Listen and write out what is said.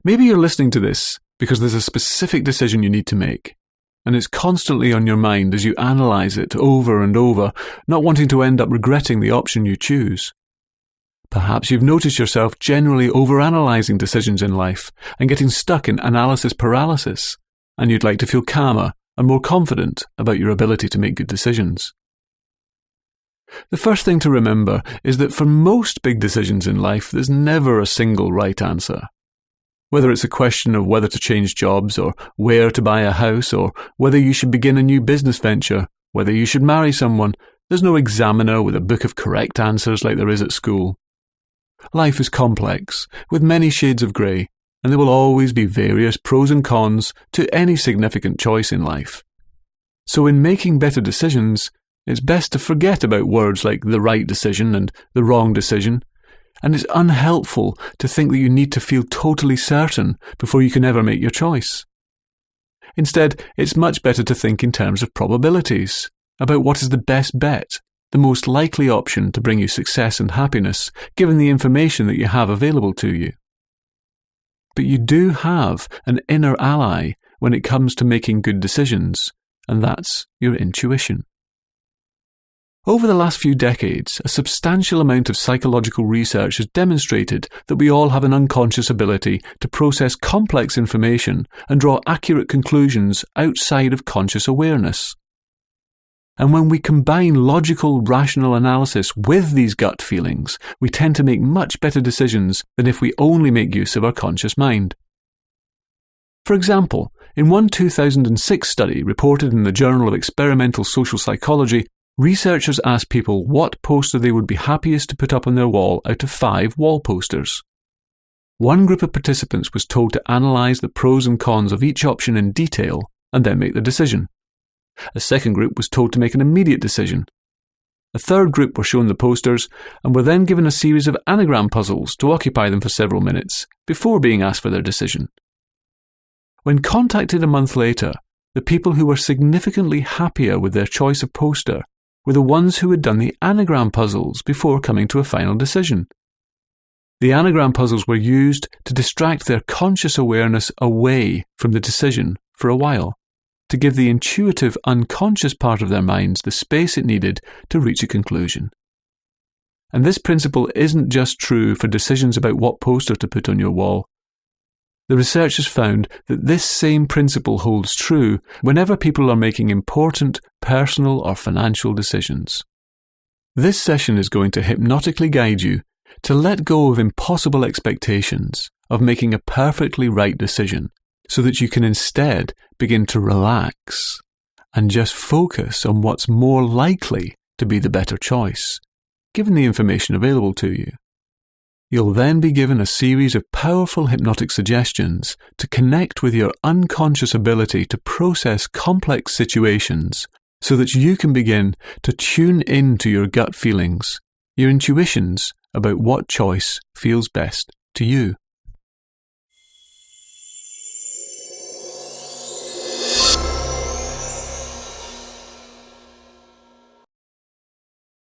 Maybe you're listening to this because there's a specific decision you need to make, and it's constantly on your mind as you analyze it over and over, not wanting to end up regretting the option you choose. Perhaps you've noticed yourself generally overanalyzing decisions in life and getting stuck in analysis paralysis, and you'd like to feel calmer and more confident about your ability to make good decisions. The first thing to remember is that for most big decisions in life, there's never a single right answer. Whether it's a question of whether to change jobs or where to buy a house or whether you should begin a new business venture, whether you should marry someone, there's no examiner with a book of correct answers like there is at school. Life is complex, with many shades of grey, and there will always be various pros and cons to any significant choice in life. So in making better decisions, it's best to forget about words like the right decision and the wrong decision, and it's unhelpful to think that you need to feel totally certain before you can ever make your choice. Instead, it's much better to think in terms of probabilities, about what is the best bet, the most likely option to bring you success and happiness, given the information that you have available to you. But you do have an inner ally when it comes to making good decisions, and that's your intuition. Over the last few decades, a substantial amount of psychological research has demonstrated that we all have an unconscious ability to process complex information and draw accurate conclusions outside of conscious awareness. And when we combine logical, rational analysis with these gut feelings, we tend to make much better decisions than if we only make use of our conscious mind. For example, in one 2006 study reported in the Journal of Experimental Social Psychology, researchers asked people what poster they would be happiest to put up on their wall out of 5 wall posters. One group of participants was told to analyse the pros and cons of each option in detail and then make the decision. A second group was told to make an immediate decision. A third group were shown the posters and were then given a series of anagram puzzles to occupy them for several minutes before being asked for their decision. When contacted a month later, the people who were significantly happier with their choice of poster were the ones who had done the anagram puzzles before coming to a final decision. The anagram puzzles were used to distract their conscious awareness away from the decision for a while, to give the intuitive, unconscious part of their minds the space it needed to reach a conclusion. And this principle isn't just true for decisions about what poster to put on your wall. The researchers found that this same principle holds true whenever people are making important personal or financial decisions. This session is going to hypnotically guide you to let go of impossible expectations of making a perfectly right decision, so that you can instead begin to relax and just focus on what's more likely to be the better choice, given the information available to you. You'll then be given a series of powerful hypnotic suggestions to connect with your unconscious ability to process complex situations so that you can begin to tune into your gut feelings, your intuitions about what choice feels best to you.